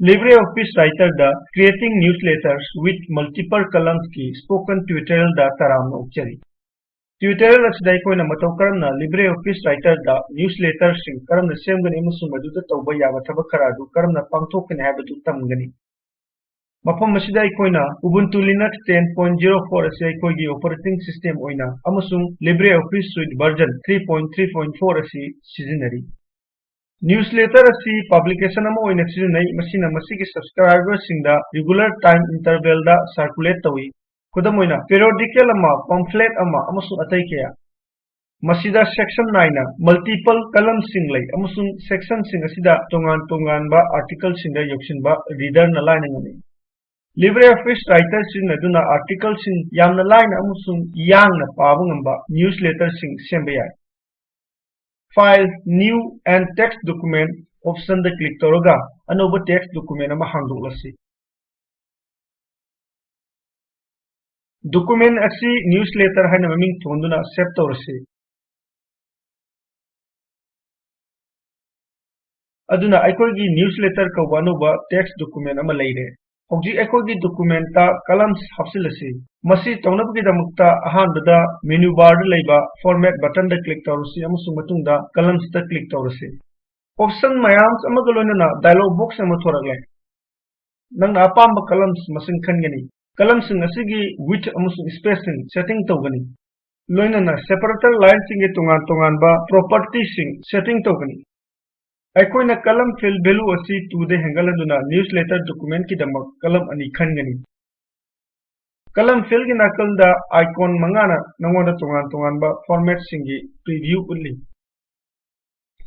LibreOffice Writer da Creating Newsletters with Multiple Columns ki Spoken Tutorial da taramna ukchari. Tutorial asida aikoina matau karamna LibreOffice Writer da newsletter sing karamna semgani amasung maduda tauba yaba thabak khara adu karamna pangthokkani haibadu tamgani. Mafam asida aikoina Ubuntu Linux 10.04 asi aikoigi operating system oina amasung LibreOffice Suite version 3.3.4 asi sizinari. Newsletter asi publication ama oina sizinai masina masigi subscribers singda regular time interval da circulate tawi kudam oina periodical ama pamphlet ama amasung atai kaya masida section 9 na multiple column sing lai amasung section sing asida tongan tongan ba article singda yoksin ba reader na line ngani LibreOffice Writer sing aduna article sing yamna line amasung yang na pabu ngamba newsletter sing semba yai File, New and Text Document option da click toroga anoba text document ama hangdoklasi. Document asi newsletter haina maming thonduna save torasi. Aduna aikoigi newsletter ka wanoba text document ama leire. Hojik aikoigi document ta columns hapsilasi. Masi taunabagidamukta ahanbada menu bar da leiba format button da click torasi amasung matungda columns da click torasi. Option mayams amagaloinana dialog box ama thoragle. Nang apamba columns masing khangani. Columns ngasigi width amasung spacing setting tawgani. Loinana separator line singe tungan tungan ba property sing setting tawgani. Aikoina column fill value asi 2 de hengaladuna newsletter document ki damak column ani khangani. Column fill gi nakalda icon mangana nangoda tungan tungan ba format singi preview ulli.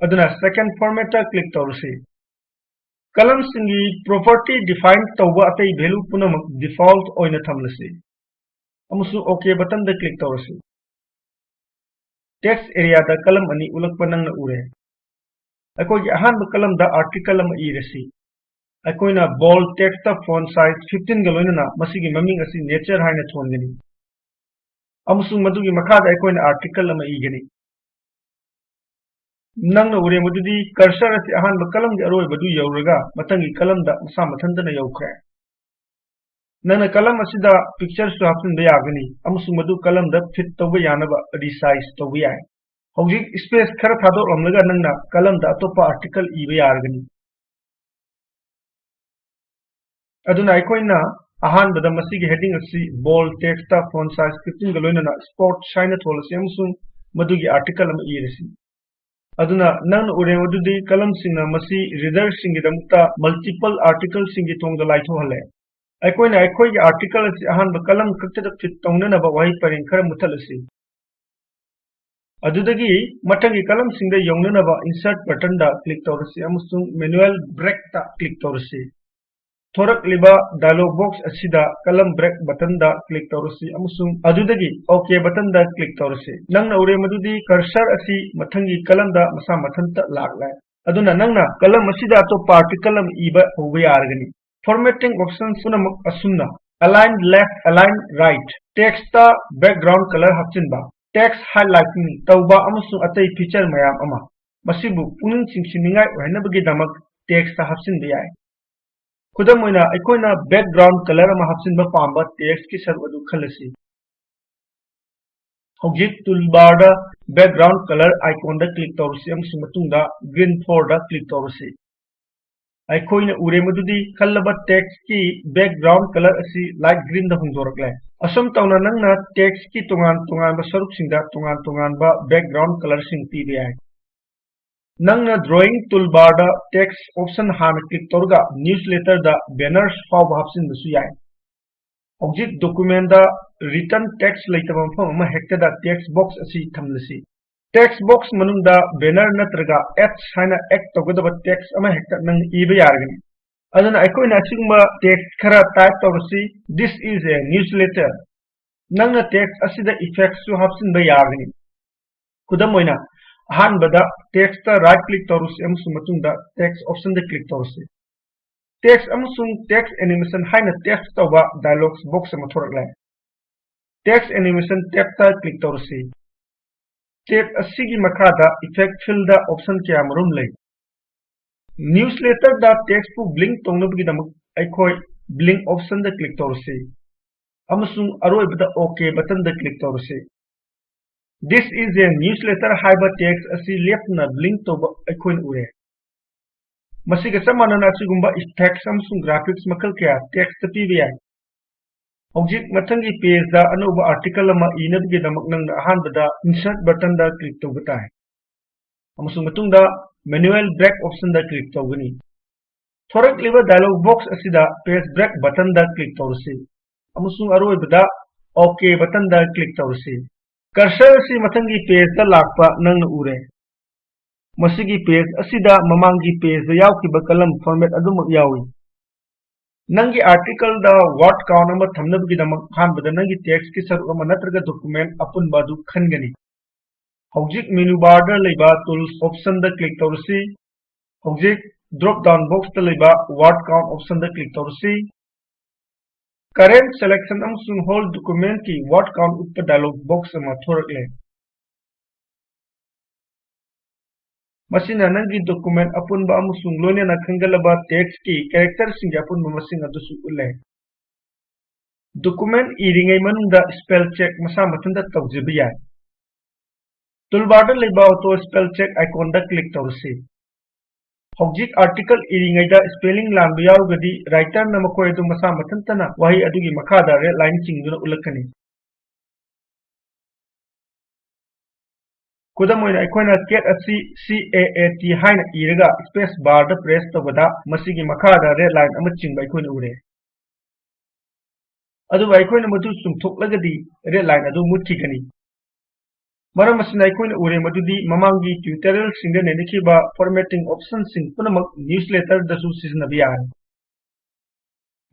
Aduna second format ta click tawrasi. Column singi property defined tawba atai value punamak default oina thamlasi. Amusu OK button da click tawrasi. Text area da column ani ulakpa nangna ure. Akoigi ahanba column da article ama irasi. Akoina bold text da font size 15 galoinana masigi maming asi nature haina thongani. Amusu madugi makhada akoina article ama igani. Nangna ure madudi cursor asi ahanba column gi aroi badu yauraga matangi column da masa mathandana yaukre. Nangna column asida pictures to hapsin da yagani amusu madu column da fit tawba yanaba resize tawba yai. Hojik space khara thadok lamlaga nangna column da atopa article iba yargani. Aduna aikoina ahanbada masigi heading asi bold text da font size 15 galoinana sport shine tholasi amusung madugi article ama irasi. Aduna nang ure madudi column singna masi reader singidamukta multiple article singi tongda laitho hale. Aikoina aikoigi article asi ahanba column kaktada fit tongnana ba wahi paring khara muthalasi. Adudagi matangi column singda yongnana ba insert button da click tawrasi amusung manual break da click tawrasi. Thorak liba dialog box asida column break button da click tawrasi amusung adudagi OK button da click tawrasi. Nangna ure madudi cursor asi mathangi column da masa mathanta laklai. Aduna nangna column asida to particle am iba hoba yargani. Formatting options punamak asumna align left align right text da background color hapchinba text highlighting tawba amusung atai feature mayam ama masibu puning chingsiningai oinabagi damak text da hapchinba yai. Kudam oina aikoina background color ama hapsinba pamba text ki sarv adu khalasi. Hojik toolbar da background color icon da click tawrasi amusung matungda green 4 da click tawrasi. Aikoina ure madudi khallaba text ki background color asi light green da hongdoraklai. Asum tawna nangna text ki tongan tongan ba saruk singda tongan tongan ba background color sing tibi ai. Nangna drawing toolbar da text option hana click torga newsletter da banners fawba hapsin basu yai. Object document da written text laitaba mafam ama hekta da text box asi thamlasi. Text box manung da banner natraga H haina act togadaba text ama hekta nang iba yargani. Aduna aikoina asingba text khara type tawrasi this is a newsletter. Nangna text asida effects su hapsin ba yargani. Kudam oina ahanbada text da right click tawrasi amusung matungda text option da click tawrasi. Text amusung text animation haina text tawba dialog box ama thoraklai. Text animation tab ta click tawrasi. Tab asigi makhada effect fill da option kya marum lai. Newsletter दा text पु blink तौनबगीदमक अखोय blink option दा click तौरसे अमसुंग अरोइबदा okay button दा click तौरसे This is a newsletter haiba text asi lepna blink toba अखोय उरे मसिगा चमानना असिगुंबा text अमसुंग graphics मखल क्या text पीबे याय Object mathangi page da anuba article ama inabgidamak nang ahanbada insert button da click tawgatai amasung matungda manual break option da click tawgani thorak liba dialog box asida page break button da click tawrasi amasung aroibada okay button da click tawrasi cursor si mathangi page da lakpa nang ure masigi page asida mamangi page da yawkiba kalam format adumak yawi Nangi article da word count ama thamnabgidamak hanbada nangi text ki saruk ama natraga document apunba du khangani hojik menu bar da leiba tools option da click tawrasi hojik drop down box da leiba word count option da click tawrasi current selection amsung whole document ki word count uppa dialog box ama thorakle Masina nangi document apunba amusung loinena khangalaba text ki character sing apunba masing adusu ulle Document iringai manungda spell check masa matunda tawjiba yai toolbar da leiba auto spell check icon da click tawrasi hojik article iringai da spelling lambu yawgadi writer na makoi du masa matantana wahi adugi makhada red line chingduna ulakani Kudamoina aikoina cat asi CAAT haina iraga space bar da press tawada masigi makhada red line ama chingba aikoina ure aduba aikoina madu chungthoklagadi red line adu muthigani maram asina aikoina ure madudi mamangi tutorial singda nenikhiba formatting option sing punamak newsletter da su siznabi yare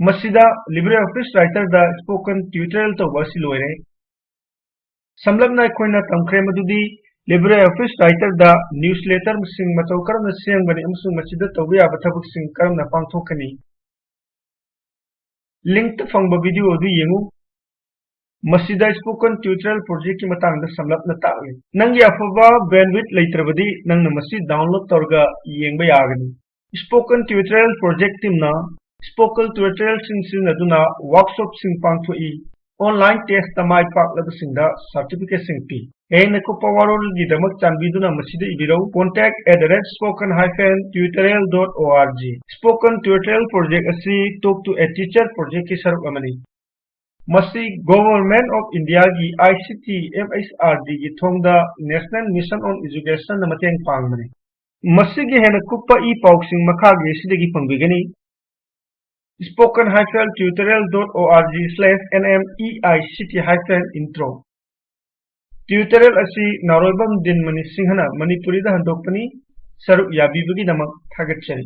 masida LibreOffice Writer da spoken tutorial tawba si loire samlapna aikoina tamkhre madudi LibreOffice Writer da newsletter sing matau karamna sengbani amsung masida tawba yaba thabak sing karamna pangthokani link ta fangba video du yengu masida spoken tutorial project ki matangda samlapna taakle nangi afaba bandwidth leitrabadi nangna masi download torga yengba yagani spoken tutorial project team na spoken tutorial sing aduna workshop sing pangthoi online test tamai paklaba singda certificate sing pi Hena ko pawarol gidamak chanbiduna masida ibirau contact@spoken-tutorial.org Spoken Tutorial Project asi Talk to a Teacher project ki saruk amani Masi Government of India gi ICT MHRD gi thongda National Mission on Education na mateng pangmani Masi gi hena kuppa e pauksing makha gi sidagi pangbigani spoken-tutorial.org/nmeict-intro Tutorial asi naroibam din mani singhana manipuri da handokpani saruk yabibagi namak thagatchari